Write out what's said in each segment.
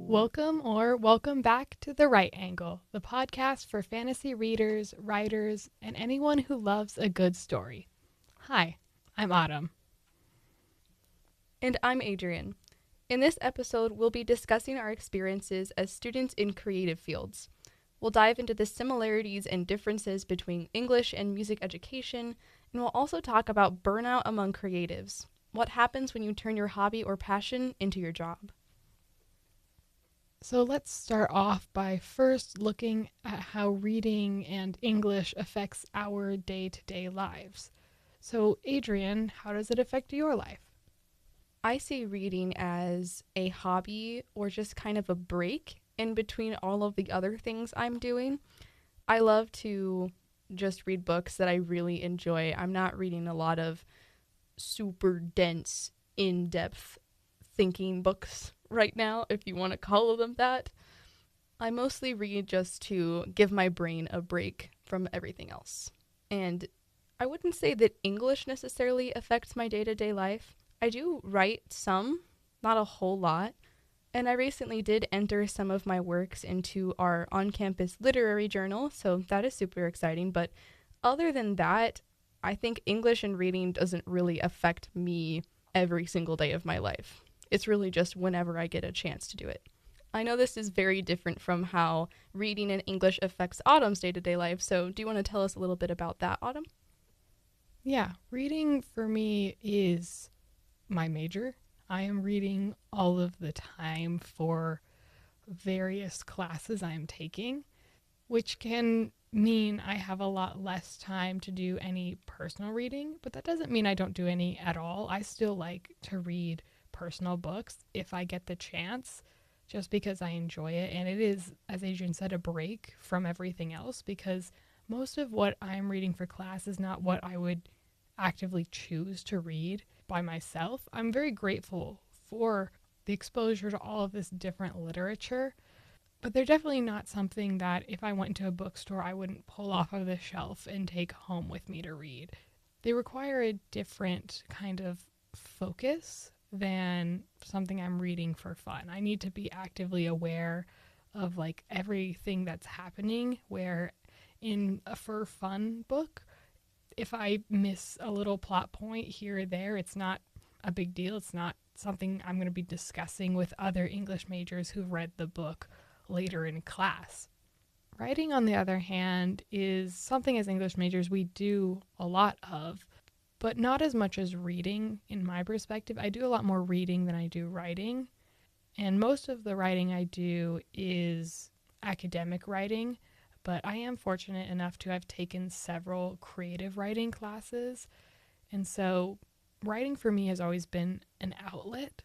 Welcome back to The Right Angle, the podcast for fantasy readers, writers, and anyone who loves a good story. Hi, I'm Autumn. And I'm Adrienne. In this episode, we'll be discussing our experiences as students in creative fields. We'll dive into the similarities and differences between English and music education, and we'll also talk about burnout among creatives. What happens when you turn your hobby or passion into your job? So let's start off by first looking at how reading and English affects our day-to-day lives. So Adrienne, how does it affect your life? I see reading as a hobby or just kind of a break in between all of the other things I'm doing. I love to just read books that I really enjoy. I'm not reading a lot of super dense, in-depth thinking books right now, if you want to call them that. I mostly read just to give my brain a break from everything else. And I wouldn't say that English necessarily affects my day-to-day life. I do write some, not a whole lot, and I recently did enter some of my works into our on-campus literary journal, so that is super exciting. But other than that, I think English and reading doesn't really affect me every single day of my life. It's really just whenever I get a chance to do it. I know this is very different from how reading in English affects Autumn's day-to-day life, so do you want to tell us a little bit about that, Autumn? Yeah, reading for me is my major. I am reading all of the time for various classes I'm taking, which can mean I have a lot less time to do any personal reading, but that doesn't mean I don't do any at all. I still like to read personal books if I get the chance, just because I enjoy it. And it is, as Adrienne said, a break from everything else, because most of what I'm reading for class is not what I would actively choose to read by myself. I'm very grateful for the exposure to all of this different literature, but they're definitely not something that if I went into a bookstore, I wouldn't pull off of the shelf and take home with me to read. They require a different kind of focus than something I'm reading for fun. I need to be actively aware of like everything that's happening, where in a for fun book, if I miss a little plot point here or there, it's not a big deal. It's not something I'm going to be discussing with other English majors who've read the book later in class. Writing, on the other hand, is something as English majors we do a lot of, but not as much as reading in my perspective. I do a lot more reading than I do writing, and most of the writing I do is academic writing, but I am fortunate enough to have taken several creative writing classes, and so writing for me has always been an outlet,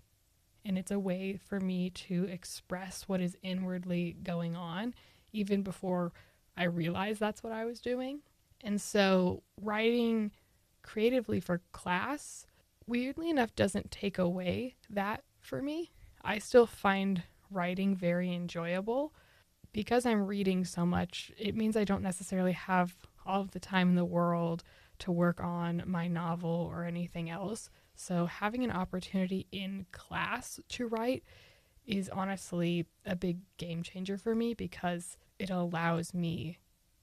and it's a way for me to express what is inwardly going on, even before I realized that's what I was doing. And so writing creatively for class, weirdly enough, doesn't take away that for me. I still find writing very enjoyable. Because I'm reading so much, it means I don't necessarily have all of the time in the world to work on my novel or anything else. So having an opportunity in class to write is honestly a big game changer for me, because it allows me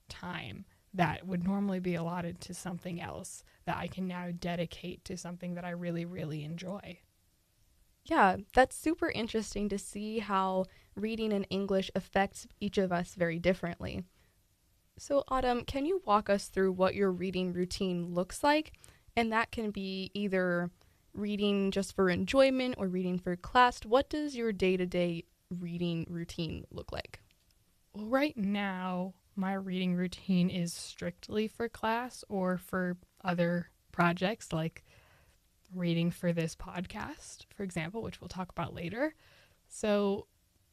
time that would normally be allotted to something else that I can now dedicate to something that I really, really enjoy. Yeah, that's super interesting to see how reading in English affects each of us very differently. So, Autumn, can you walk us through what your reading routine looks like? And that can be either reading just for enjoyment or reading for class. What does your day-to-day reading routine look like? Well, right now, my reading routine is strictly for class or for other projects like reading for this podcast, for example, which we'll talk about later. So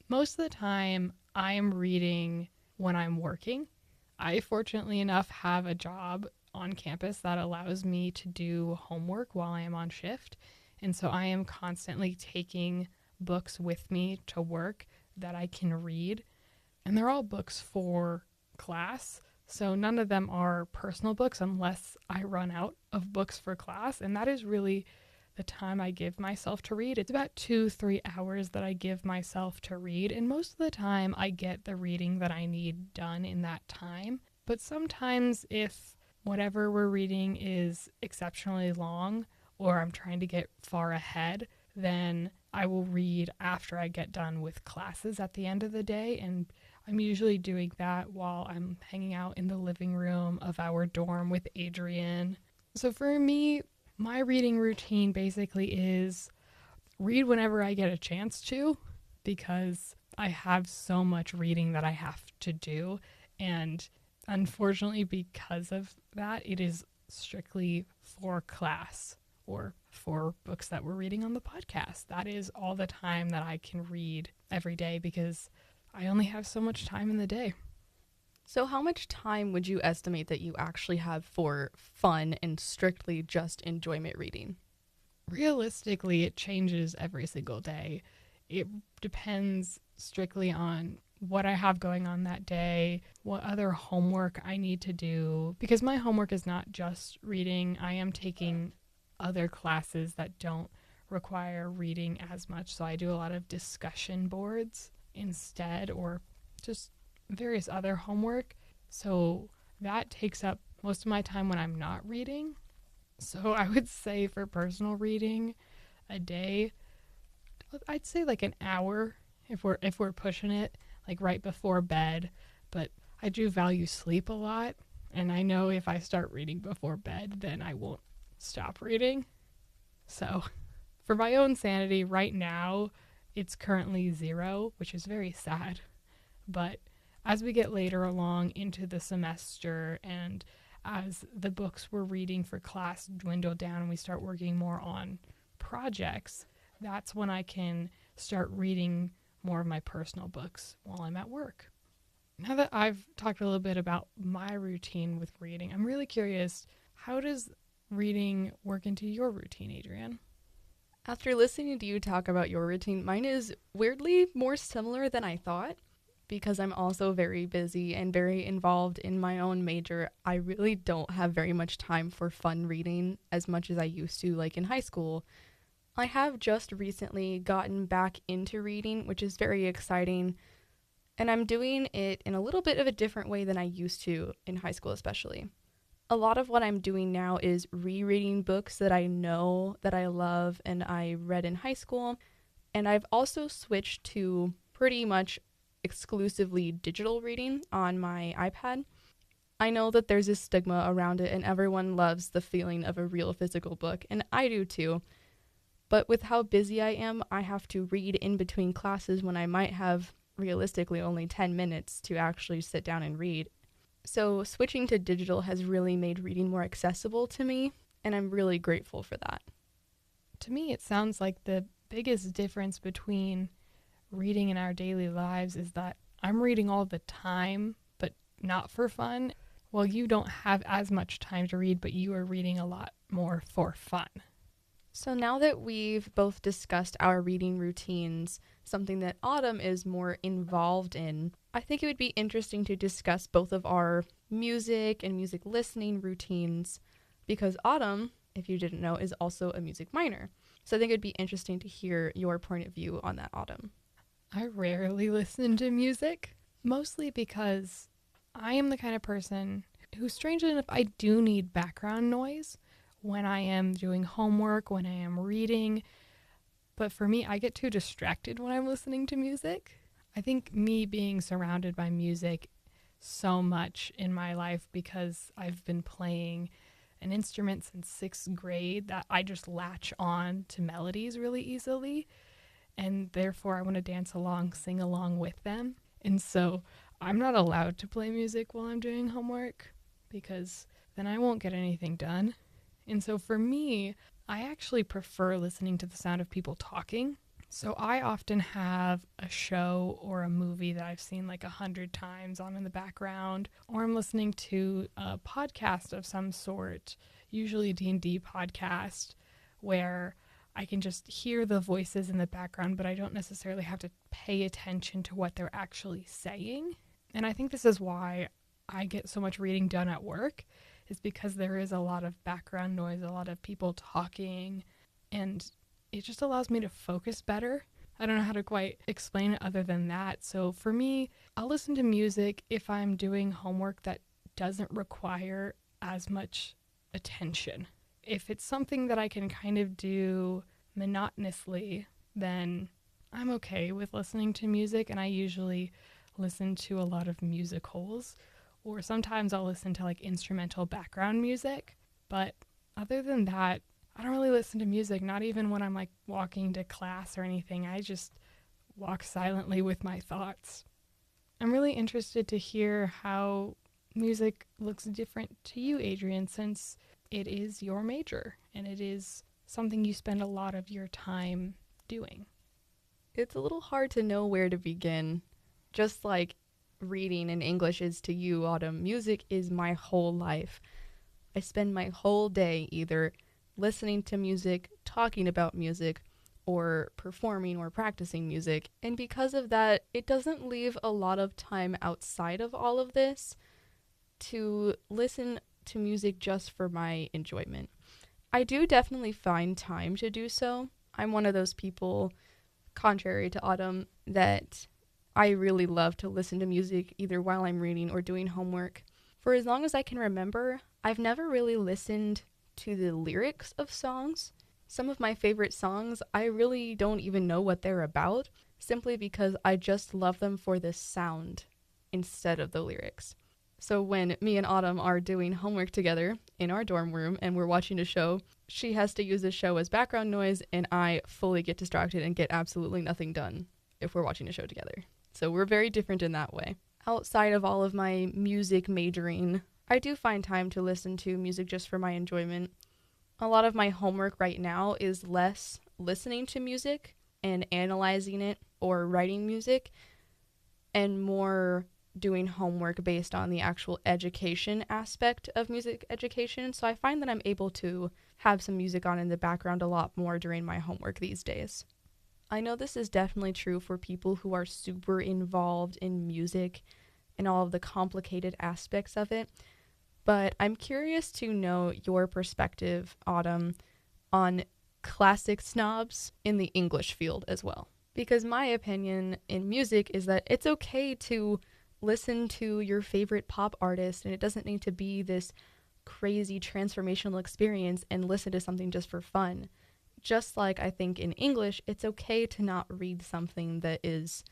most of the time I am reading when I'm working. I fortunately enough have a job on campus that allows me to do homework while I am on shift. And so I am constantly taking books with me to work that I can read. And they're all books for class. So none of them are personal books unless I run out of books for class. And that is really the time I give myself to read. It's about 2-3 hours that I give myself to read. And most of the time, I get the reading that I need done in that time. But sometimes, if whatever we're reading is exceptionally long or I'm trying to get far ahead, then I will read after I get done with classes at the end of the day. And I'm usually doing that while I'm hanging out in the living room of our dorm with Adrienne. So for me, my reading routine basically is read whenever I get a chance to, because I have so much reading that I have to do. And unfortunately, because of that, it is strictly for class or for books that we're reading on the podcast. That is all the time that I can read every day because I only have so much time in the day. So how much time would you estimate that you actually have for fun and strictly just enjoyment reading? Realistically, it changes every single day. It depends strictly on what I have going on that day, what other homework I need to do, because my homework is not just reading. I am taking other classes that don't require reading as much. So I do a lot of discussion boards instead, or just various other homework. So that takes up most of my time when I'm not reading. So I would say for personal reading a day, I'd say like an hour if we're pushing it, like right before bed. But I do value sleep a lot, and I know if I start reading before bed, then I won't stop reading. So for my own sanity, right now, it's currently 0, which is very sad. But as we get later along into the semester and as the books we're reading for class dwindle down and we start working more on projects, that's when I can start reading more of my personal books while I'm at work. Now that I've talked a little bit about my routine with reading, I'm really curious, how does reading work into your routine, Adrienne? After listening to you talk about your routine, mine is weirdly more similar than I thought. Because I'm also very busy and very involved in my own major, I really don't have very much time for fun reading as much as I used to, like in high school. I have just recently gotten back into reading, which is very exciting, and I'm doing it in a little bit of a different way than I used to in high school, especially. A lot of what I'm doing now is rereading books that I know that I love and I read in high school, and I've also switched to pretty much exclusively digital reading on my iPad. I know that there's a stigma around it and everyone loves the feeling of a real physical book, and I do too. But with how busy I am, I have to read in between classes when I might have realistically only 10 minutes to actually sit down and read. So switching to digital has really made reading more accessible to me, and I'm really grateful for that. To me, it sounds like the biggest difference between reading in our daily lives is that I'm reading all the time, but not for fun. Well, you don't have as much time to read, but you are reading a lot more for fun. So now that we've both discussed our reading routines, something that Autumn is more involved in, I think it would be interesting to discuss both of our music and music listening routines, because Autumn, if you didn't know, is also a music minor. So I think it would be interesting to hear your point of view on that, Autumn. I rarely listen to music, mostly because I am the kind of person who, strangely enough, I do need background noise when I am doing homework, when I am reading. But for me, I get too distracted when I'm listening to music. I think me being surrounded by music so much in my life because I've been playing an instrument since 6th grade that I just latch on to melodies really easily. And therefore I want to dance along, sing along with them. And so I'm not allowed to play music while I'm doing homework because then I won't get anything done. And so for me, I actually prefer listening to the sound of people talking. So I often have a show or a movie that I've seen like 100 times on in the background, or I'm listening to a podcast of some sort, usually a D&D podcast, where I can just hear the voices in the background, but I don't necessarily have to pay attention to what they're actually saying. And I think this is why I get so much reading done at work, is because there is a lot of background noise, a lot of people talking. and it just allows me to focus better. I don't know how to quite explain it other than that. So for me, I'll listen to music if I'm doing homework that doesn't require as much attention. If it's something that I can kind of do monotonously, then I'm okay with listening to music. And I usually listen to a lot of musicals, or sometimes I'll listen to like instrumental background music. But other than that, I don't really listen to music, not even when I'm like walking to class or anything. I just walk silently with my thoughts. I'm really interested to hear how music looks different to you, Adrienne, since it is your major and it is something you spend a lot of your time doing. It's a little hard to know where to begin. Just like reading in English is to you, Autumn, music is my whole life. I spend my whole day either listening to music, talking about music, or performing or practicing music. And because of that, it doesn't leave a lot of time outside of all of this to listen to music just for my enjoyment. I do definitely find time to do so. I'm one of those people, contrary to Autumn, that I really love to listen to music either while I'm reading or doing homework. For as long as I can remember, I've never really listened to the lyrics of songs. Some of my favorite songs, I really don't even know what they're about, simply because I just love them for the sound instead of the lyrics. So when me and Autumn are doing homework together in our dorm room and we're watching a show, she has to use the show as background noise, and I fully get distracted and get absolutely nothing done if we're watching a show together. So we're very different in that way. Outside of all of my music majoring, I do find time to listen to music just for my enjoyment. A lot of my homework right now is less listening to music and analyzing it or writing music, and more doing homework based on the actual education aspect of music education. So I find that I'm able to have some music on in the background a lot more during my homework these days. I know this is definitely true for people who are super involved in music and all of the complicated aspects of it, but I'm curious to know your perspective, Autumn, on classic snobs in the English field as well. Because my opinion in music is that it's okay to listen to your favorite pop artist, and it doesn't need to be this crazy transformational experience and listen to something just for fun. Just like I think in English, it's okay to not read something that is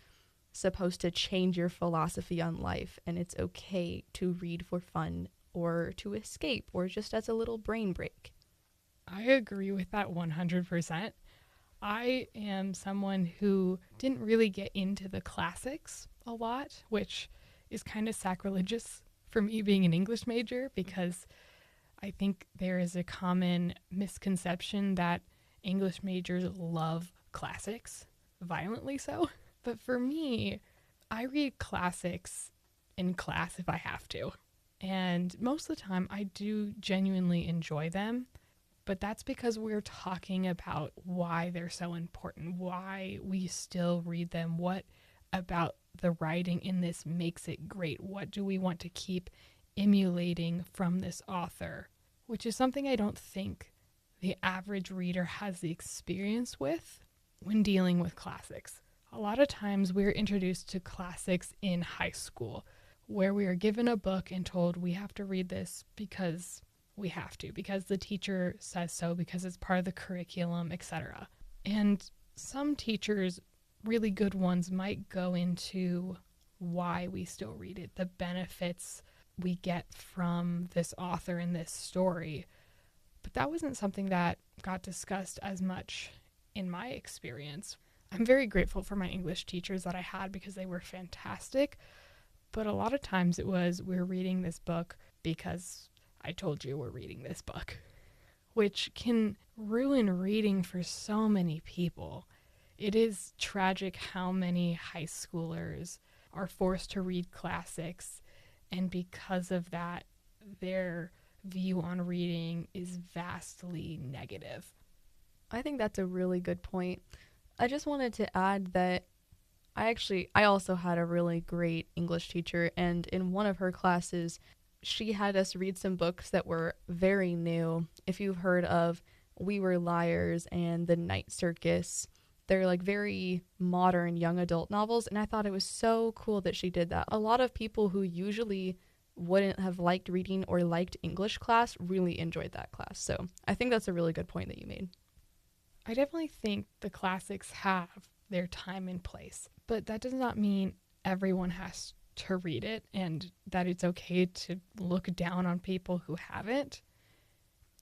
supposed to change your philosophy on life, and it's okay to read for fun or to escape or just as a little brain break. I agree with that 100%. I am someone who didn't really get into the classics a lot, which is kind of sacrilegious for me being an English major, because I think there is a common misconception that English majors love classics, violently so. But for me, I read classics in class if I have to. And most of the time, I do genuinely enjoy them. But that's because we're talking about why they're so important, why we still read them, what about the writing in this makes it great, what do we want to keep emulating from this author, which is something I don't think the average reader has the experience with when dealing with classics. A lot of times we're introduced to classics in high school, where we are given a book and told we have to read this because we have to, because the teacher says so, because it's part of the curriculum, etc. And some teachers, really good ones, might go into why we still read it, the benefits we get from this author and this story. But that wasn't something that got discussed as much in my experience. I'm very grateful for my English teachers that I had because they were fantastic. But a lot of times it was, we're reading this book because I told you we're reading this book, which can ruin reading for so many people. It is tragic how many high schoolers are forced to read classics, and because of that, their view on reading is vastly negative. I think that's a really good point. I just wanted to add that I also had a really great English teacher, and in one of her classes, she had us read some books that were very new. If you've heard of We Were Liars and The Night Circus. They're like very modern young adult novels, and I thought it was so cool that she did that. A lot of people who usually wouldn't have liked reading or liked English class really enjoyed that class. So I think that's a really good point that you made. I definitely think the classics have their time and place, but that does not mean everyone has to read it and that it's okay to look down on people who haven't.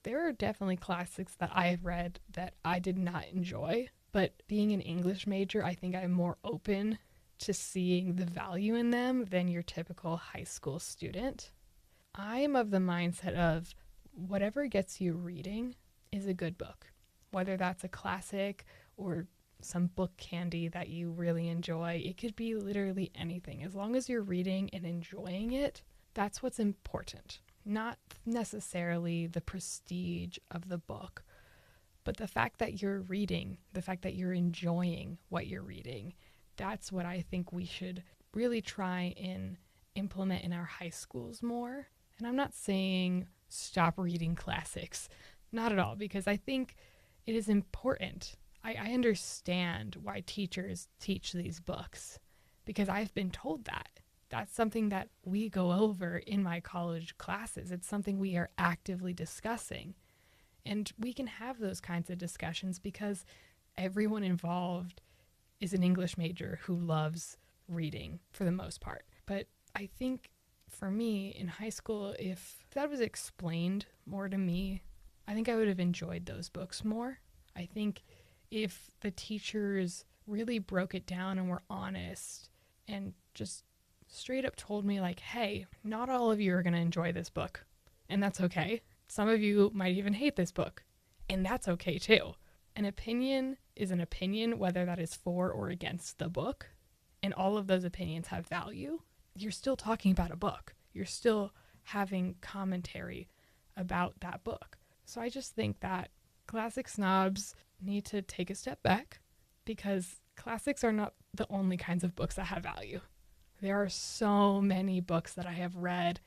There are definitely classics that I have read that I did not enjoy, but being an English major, I think I'm more open to seeing the value in them than your typical high school student. I'm of the mindset of whatever gets you reading is a good book, whether that's a classic or some book candy that you really enjoy. It could be literally anything. As long as you're reading and enjoying it, that's what's important. Not necessarily the prestige of the book, but the fact that you're reading, the fact that you're enjoying what you're reading. That's what I think we should really try and implement in our high schools more. And I'm not saying stop reading classics, not at all, because I think it is important. I understand why teachers teach these books because I've been told that. That's something that we go over in my college classes. It's something we are actively discussing. And we can have those kinds of discussions because everyone involved is an English major who loves reading for the most part. But I think for me in high school, if that was explained more to me, I think I would have enjoyed those books more. I think if the teachers really broke it down and were honest and just straight up told me like, hey, not all of you are going to enjoy this book, and that's okay. Some of you might even hate this book, and that's okay too. An opinion is an opinion, whether that is for or against the book, and all of those opinions have value. You're still talking about a book. You're still having commentary about that book. So I just think that classic snobs need to take a step back because classics are not the only kinds of books that have value. There are so many books that I have read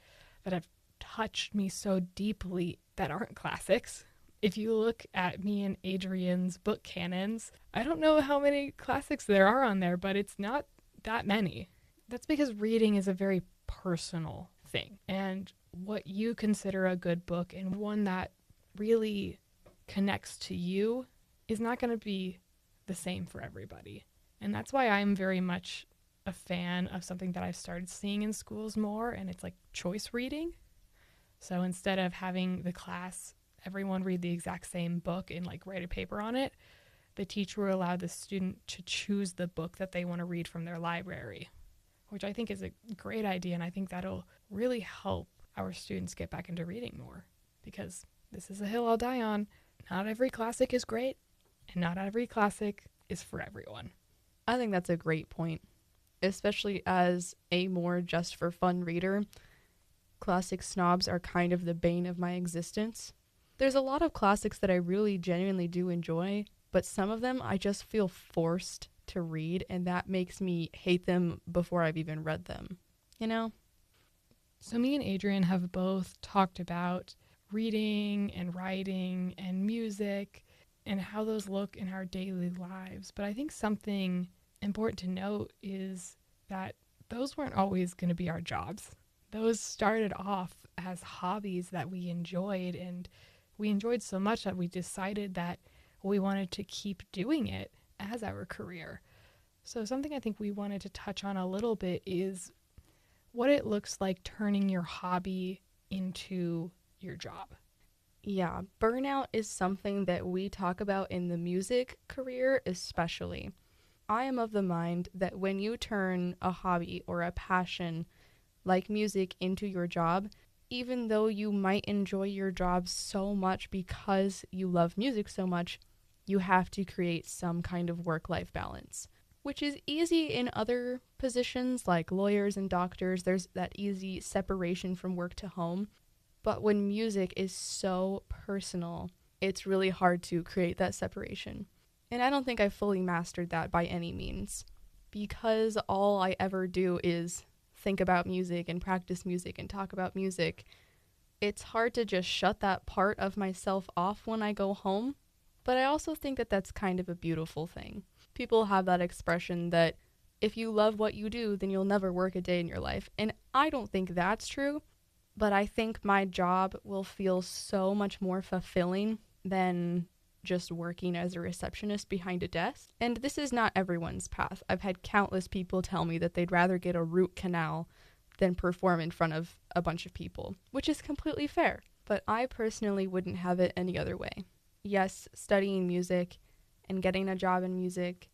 that have touched me so deeply that aren't classics. If you look at me and Adrienne's book canons, I don't know how many classics there are on there, but it's not that many. That's because reading is a very personal thing. And what you consider a good book and one that really connects to you is not going to be the same for everybody. And that's why I'm very much a fan of something that I've started seeing in schools more, and it's like choice reading. So instead of having the class, everyone read the exact same book and like write a paper on it, the teacher will allow the student to choose the book that they want to read from their library, which I think is a great idea. And I think that'll really help our students get back into reading more because this is a hill I'll die on. Not every classic is great, and not every classic is for everyone. I think that's a great point, especially as a more just for fun reader. Classic snobs are kind of the bane of my existence. There's a lot of classics that I really genuinely do enjoy, but some of them I just feel forced to read, and that makes me hate them before I've even read them, you know? So me and Adrienne have both talked about reading and writing and music and how those look in our daily lives. But I think something important to note is that those weren't always going to be our jobs. Those started off as hobbies that we enjoyed, and we enjoyed so much that we decided that we wanted to keep doing it as our career. So something I think we wanted to touch on a little bit is what it looks like turning your hobby into your job. Yeah, burnout is something that we talk about in the music career especially. I am of the mind that when you turn a hobby or a passion like music into your job, even though you might enjoy your job so much because you love music so much, you have to create some kind of work-life balance, which is easy in other positions like lawyers and doctors. There's that easy separation from work to home. But when music is so personal, it's really hard to create that separation. And I don't think I've fully mastered that by any means, because all I ever do is think about music and practice music and talk about music. It's hard to just shut that part of myself off when I go home, but I also think that that's kind of a beautiful thing. People have that expression that if you love what you do, then you'll never work a day in your life. And I don't think that's true, but I think my job will feel so much more fulfilling than just working as a receptionist behind a desk. And this is not everyone's path. I've had countless people tell me that they'd rather get a root canal than perform in front of a bunch of people, which is completely fair. But I personally wouldn't have it any other way. Yes, studying music and getting a job in music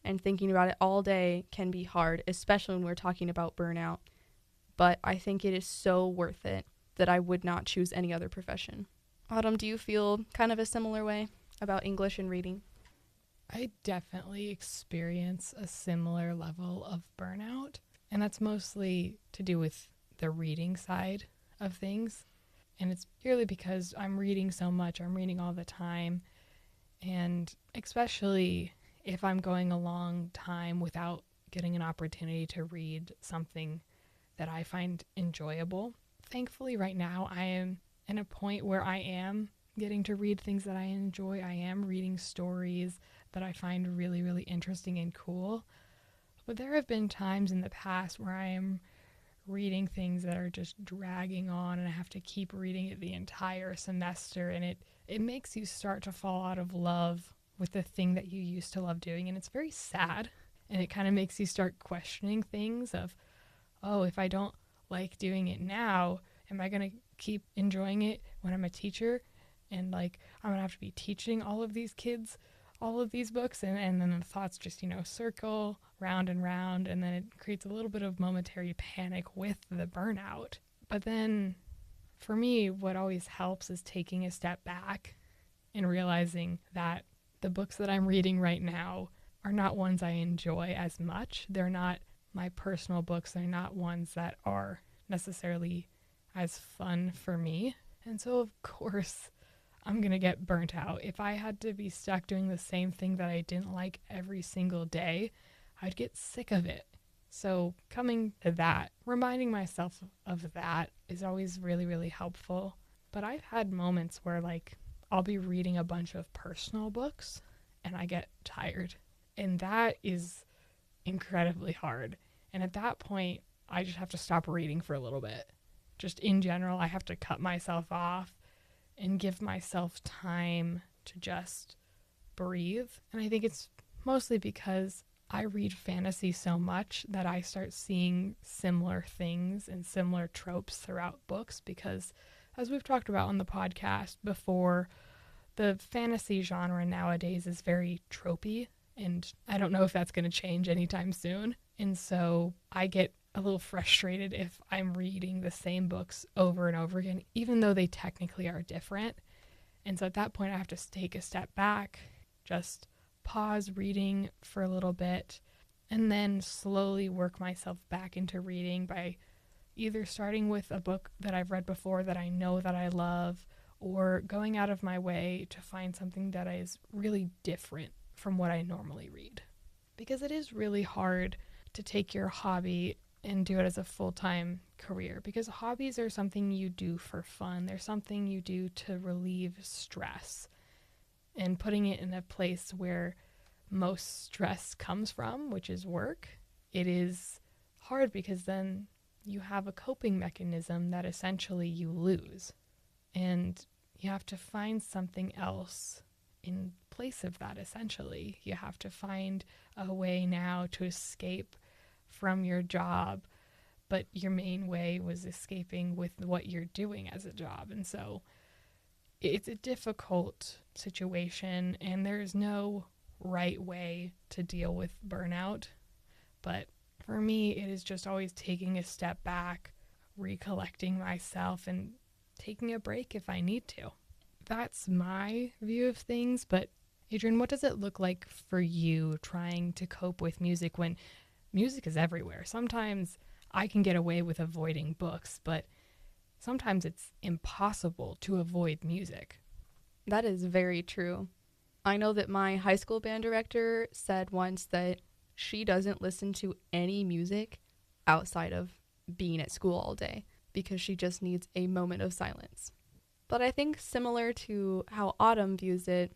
and thinking about it all day can be hard, especially when we're talking about burnout. But I think it is so worth it that I would not choose any other profession. Autumn, do you feel kind of a similar way about English and reading? I definitely experience a similar level of burnout, and that's mostly to do with the reading side of things. And it's purely because I'm reading so much, I'm reading all the time, and especially if I'm going a long time without getting an opportunity to read something that I find enjoyable. Thankfully, right now, I am in a point where I am getting to read things that I enjoy. I am reading stories that I find really, really interesting and cool. But there have been times in the past where I am reading things that are just dragging on and I have to keep reading it the entire semester, and it makes you start to fall out of love with the thing that you used to love doing, and it's very sad. And it kind of makes you start questioning things of, oh, if I don't like doing it now, am I going to keep enjoying it when I'm a teacher? And like, I'm going to have to be teaching all of these kids all of these books. And then the thoughts just, circle round and round. And then it creates a little bit of momentary panic with the burnout. But then for me, what always helps is taking a step back and realizing that the books that I'm reading right now are not ones I enjoy as much. They're not my personal books. They're not ones that are necessarily as fun for me. And so, of course, I'm going to get burnt out. If I had to be stuck doing the same thing that I didn't like every single day, I'd get sick of it. So coming to that, reminding myself of that is always really, really helpful. But I've had moments where I'll be reading a bunch of personal books and I get tired. And that is incredibly hard. And at that point, I just have to stop reading for a little bit. Just in general, I have to cut myself off and give myself time to just breathe. And I think it's mostly because I read fantasy so much that I start seeing similar things and similar tropes throughout books because, as we've talked about on the podcast before, the fantasy genre nowadays is very tropey, and I don't know if that's going to change anytime soon. And so I get a little frustrated if I'm reading the same books over and over again, even though they technically are different. And so at that point, I have to take a step back, just pause reading for a little bit, and then slowly work myself back into reading by either starting with a book that I've read before that I know that I love, or going out of my way to find something that is really different from what I normally read. Because it is really hard to take your hobby and do it as a full-time career, because hobbies are something you do for fun. They're something you do to relieve stress. And putting it in a place where most stress comes from, which is work, it is hard because then you have a coping mechanism that essentially you lose. And you have to find something else in place of that, essentially. You have to find a way now to escape from your job, but your main way was escaping with what you're doing as a job. And so it's a difficult situation, and there's no right way to deal with burnout. But for me, it is just always taking a step back, recollecting myself, and taking a break if I need to. That's my view of things. But Adrienne, what does it look like for you trying to cope with music when music is everywhere? Sometimes I can get away with avoiding books, but sometimes it's impossible to avoid music. That is very true. I know that my high school band director said once that she doesn't listen to any music outside of being at school all day because she just needs a moment of silence. But I think similar to how Autumn views it,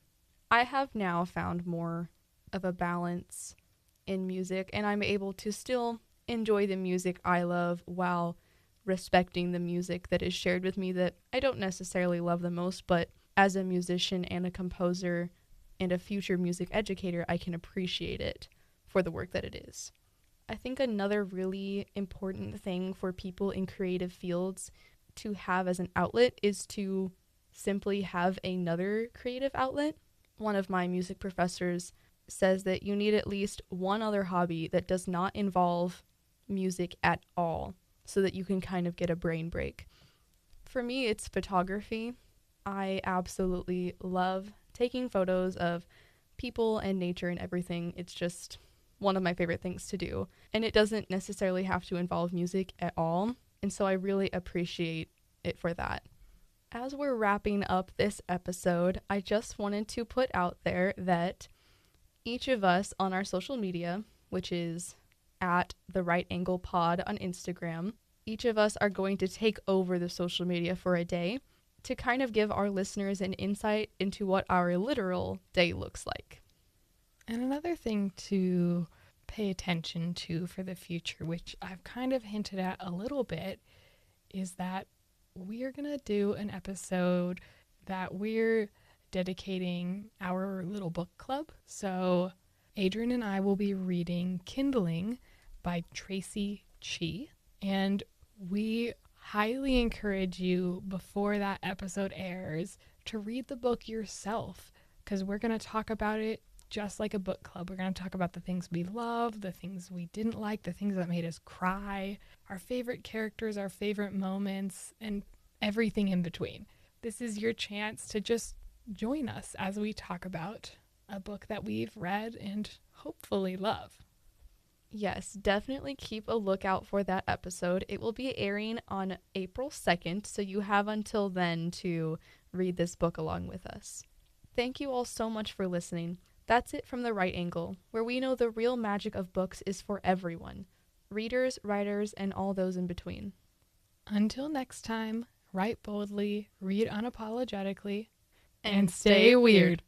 I have now found more of a balance in music, and I'm able to still enjoy the music I love while respecting the music that is shared with me that I don't necessarily love the most, but as a musician and a composer and a future music educator, I can appreciate it for the work that it is. I think another really important thing for people in creative fields to have as an outlet is to simply have another creative outlet. One of my music professors says that you need at least one other hobby that does not involve music at all so that you can kind of get a brain break. For me, it's photography. I absolutely love taking photos of people and nature and everything. It's just one of my favorite things to do. And it doesn't necessarily have to involve music at all. And so I really appreciate it for that. As we're wrapping up this episode, I just wanted to put out there that each of us on our social media, which is at the Right Angle Pod on Instagram, each of us are going to take over the social media for a day to kind of give our listeners an insight into what our literal day looks like. And another thing to pay attention to for the future, which I've kind of hinted at a little bit, is that we are going to do an episode that we're dedicating our little book club. So Adrienne and I will be reading Kindling by Tracy Chi. And we highly encourage you, before that episode airs, to read the book yourself, because we're going to talk about it just like a book club. We're going to talk about the things we love, the things we didn't like, the things that made us cry, our favorite characters, our favorite moments, and everything in between. This is your chance to just join us as we talk about a book that we've read and hopefully love. Yes, definitely keep a lookout for that episode. It will be airing on April 2nd, so you have until then to read this book along with us. Thank you all so much for listening. That's it from The Right Angle, where we know the real magic of books is for everyone. Readers, writers, and all those in between. Until next time, write boldly, read unapologetically, and stay weird.